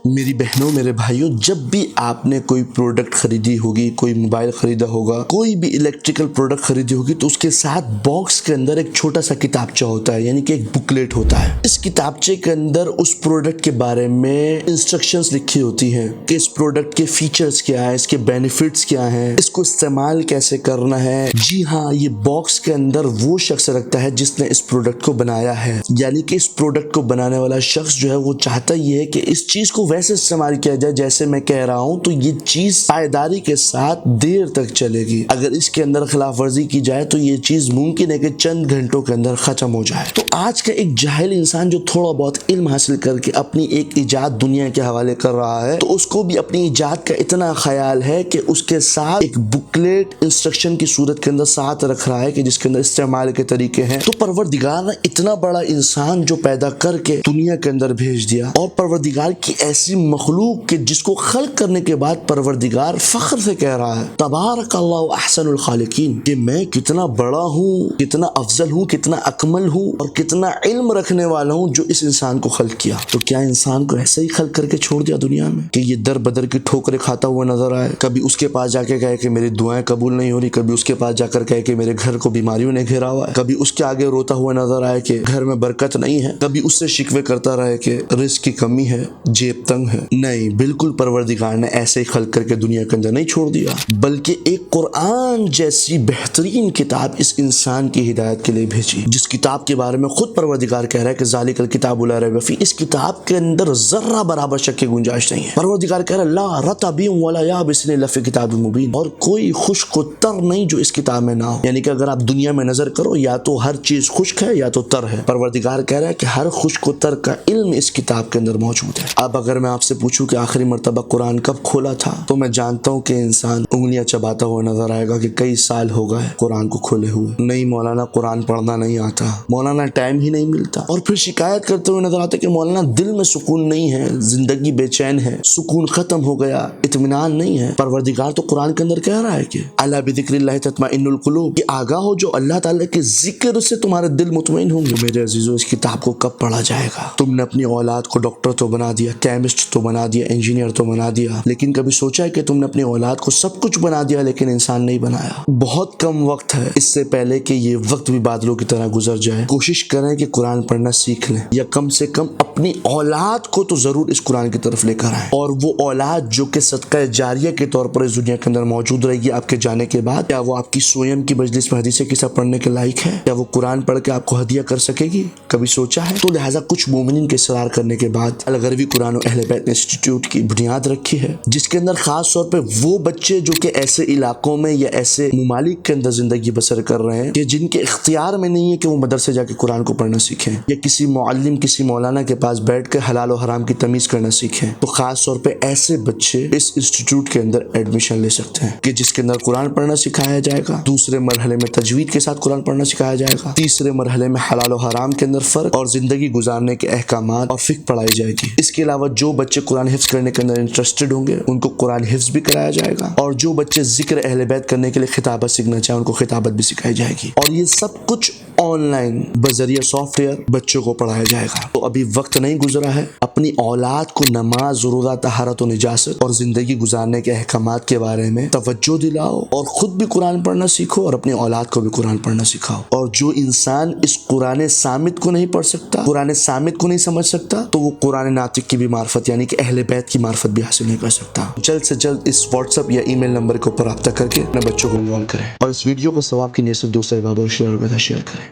میری بہنوں میرے بھائیوں، جب بھی آپ نے کوئی پروڈکٹ خریدی ہوگی، کوئی موبائل خریدا ہوگا، کوئی بھی الیکٹریکل پروڈکٹ خریدی ہوگی، تو اس کے ساتھ باکس کے اندر ایک چھوٹا سا کتابچہ ہوتا ہے، یعنی کہ ایک بکلیٹ ہوتا ہے۔ اس کتابچے کے اندر اس پروڈکٹ کے بارے میں انسٹرکشنز لکھی ہوتی ہیں کہ اس پروڈکٹ کے فیچرز کیا ہیں، اس کے بینیفٹس کیا ہیں، اس کو استعمال کیسے کرنا ہے۔ جی ہاں، یہ باکس کے اندر وہ شخص رکھتا ہے جس نے اس پروڈکٹ کو بنایا ہے، یعنی کہ اس پروڈکٹ کو بنانے والا شخص جو ہے وہ چاہتا یہ ہے کہ اس چیز کو ویسے استعمال کیا جائے جیسے میں کہہ رہا ہوں، تو یہ چیز پائیداری کے ساتھ دیر تک چلے گی۔ اگر اس کے اندر خلاف ورزی کی جائے تو یہ چیز ممکن ہے کہ چند گھنٹوں کے اندر ختم ہو جائے۔ تو آج کا ایک جاہل انسان جو تھوڑا بہت علم حاصل کر کے اپنی ایک ایجاد دنیا کے حوالے کر رہا ہے، تو اس کو بھی اپنی ایجاد کا اتنا خیال ہے کہ اس کے ساتھ ایک بکلیٹ انسٹرکشن کی صورت کے اندر ساتھ رکھ رہا ہے کہ جس کے اندر استعمال کے طریقے ہیں۔ تو پروردگار نے اتنا بڑا انسان جو پیدا کر کے دنیا کے اندر بھیج دیا، اور پروردگار کی ایسی مخلوق کہ جس کو خلق کرنے کے بعد پروردگار فخر سے کہہ رہا ہے تبارک اللہ احسن الخالقین، کہ میں کتنا بڑا ہوں، کتنا افضل ہوں، کتنا اکمل ہوں، اور کتنا علم رکھنے والا ہوں جو اس انسان کو خلق کیا۔ تو کیا انسان کو ایسے ہی خلق کر کے چھوڑ دیا دنیا میں کہ یہ در بدر کی ٹھوکریں کھاتا ہوا نظر آئے؟ کبھی اس کے پاس جا کے کہے کہ میری دعائیں قبول نہیں ہو رہی، کبھی اس کے پاس جا کر کہے کہ میرے گھر کو بیماریوں نے گھیرا ہوا ہے، کبھی اس کے آگے روتا ہوا نظر آئے کہ گھر میں برکت نہیں ہے، کبھی اس سے شکوے کرتا رہے کہ رزق کی کمی ہے، جیب تنگ ہے؟ نہیں، بالکل پروردگار نے ایسے ہی خلق کر کے دنیا کے اندر نہیں چھوڑ دیا، بلکہ ایک قرآن جیسی بہترین کتاب اس انسان کی ہدایت کے لیے بھیجی، جس کتاب کے بارے میں خود پروردگار کہہ رہا ہے کہ ذالک الکتاب لا ریب فیہ، اس کتاب کے اندر ذرہ برابر شک کی گنجائش نہیں ہے۔ پروردگار کہہ رہا ہے لا رطب ولا یابس لفی کتاب مبین، اور کوئی خشک و تر نہیں جو اس کتاب میں نہ ہو، یعنی کہ اگر آپ دنیا میں نظر کرو یا تو ہر چیز خشک ہے یا تو تر ہے۔ پروردگار کہہ رہا ہے کہ ہر خشک و تر کا علم اس کتاب کے اندر موجود ہے۔ اب اگر میں آپ سے پوچھوں کہ آخری مرتبہ قرآن کب کھولا تھا، تو میں جانتا ہوں کہ انسان انگلیاں چباتا ہوا نظر آئے گا کہ کئی سال ہو گئے قرآن کو کھولے ہوئے، نہیں مولانا قرآن پڑھنا نہیں آتا، مولانا ٹائم ہی نہیں ملتا، اور پھر شکایت کرتے ہوئے نظر آتا کہ مولانا دل میں سکون نہیں ہے، زندگی بے چین ہے، سکون ختم ہو گیا، اطمینان نہیں ہے۔ پروردگار تو قرآن کے اندر کہہ رہا ہے کہ الا بذکر اللہ تطمئن القلوب، کہ آگاہ ہو جو اللہ تعالیٰ کے ذکر سے تمہارے دل مطمئن ہوں گے۔ میرے عزیزو، اس کتاب کو کب پڑھا جائے گا؟ تم نے اپنی اولاد کو ڈاکٹر تو بنا دیا، کیمسٹ تو بنا دیا، انجینئر تو بنا دیا، لیکن کبھی سوچا ہے کہ تم نے اپنی اولاد کو سب کچھ بنا دیا لیکن انسان نہیں بنایا؟ بہت کم وقت ہے، اس سے پہلے کہ یہ وقت بھی بادلوں کی طرح گزر جائے، کوشش کریں کہ قرآن پڑھنا سیکھ لیں، یا کم سے کم اپنی اولاد کو تو ضرور اس قرآن کی طرف لے کر آئیں، اور وہ اولاد جو کہ صدقہ جاریہ کے طور پر اس دنیا کے اندر موجود رہے گی آپ کے جانے کے بعد، کیا وہ آپ کی سویم کی مجلس میں حدیث قصہ پڑھنے کے لائق ہے؟ کیا وہ قرآن پڑھ کے آپ کو ہدیہ کر سکے گی؟ کبھی سوچا ہے؟ تو لہٰذا کچھ مومنین کے اصرار کرنے کے بعد الغروی قرآن و اہل بیت انسٹیٹیوٹ کی بنیاد رکھی ہے، جس کے اندر خاص طور پہ وہ بچے جو کہ ایسے علاقوں میں یا ایسے ممالک کے اندر زندگی بسر کر رہے ہیں کہ جن کے اختیار میں نہیں ہے کہ وہ مدرسے جا کے قرآن کو پڑھنا سیکھیں، یا کسی معلم کسی مولانا کے پاس بیٹھ کے حلال و حرام کی تمیز کرنا سیکھیں، تو خاص طور پہ ایسے بچے اس انسٹیٹیوٹ کے اندر ایڈمیشن لے سکتے ہیں، کہ جس کے اندر قرآن پڑھنا سکھایا جائے گا، دوسرے مرحلے میں تجوید کے ساتھ قرآن پڑھنا سکھایا جائے گا، تیسرے مرحلے میں حلال و حرام کے اندر فرق اور زندگی گزارنے کے احکامات اور فقہ پڑھائی جائے گی۔ اس کے علاوہ جو بچے قرآن حفظ کرنے کے اندر انٹرسٹڈ ہوں گے ان کو قرآن حفظ بھی کرایا جائے گا، اور جو بچے ذکر اہل بیت کرنے کے لیے خطابت سیکھنا چاہیں ان کو خطابت بھی سکھائی جائے گی، اور یہ سب کچھ آن لائن بذریعہ سافٹ ویئر بچوں کو پڑھایا جائے گا۔ تو ابھی وقت نہیں گزرا ہے، اپنی اولاد کو نماز، روزہ، طہارت و نجاست اور زندگی گزارنے کے احکامات کے بارے میں توجہ دلاؤ، اور خود بھی قرآن پڑھنا سیکھو اور اپنی اولاد کو بھی قرآن پڑھنا سکھاؤ۔ اور جو انسان اس قرآن صامت کو نہیں پڑھ سکتا، قرآن صامت کو نہیں سمجھ سکتا، تو وہ قرآن ناطق کی بھی معرفت یعنی کہ اہل بیت کی معرفت بھی حاصل نہیں کر سکتا۔ جلد سے جلد اس واٹس ایپ یا ای میل نمبر کے اوپر رابطہ کر کے اپنے بچوں کو انرول کریں، اور اس ویڈیو کو ثواب کی نیت سے دوسرے بابوں شیئر کریں۔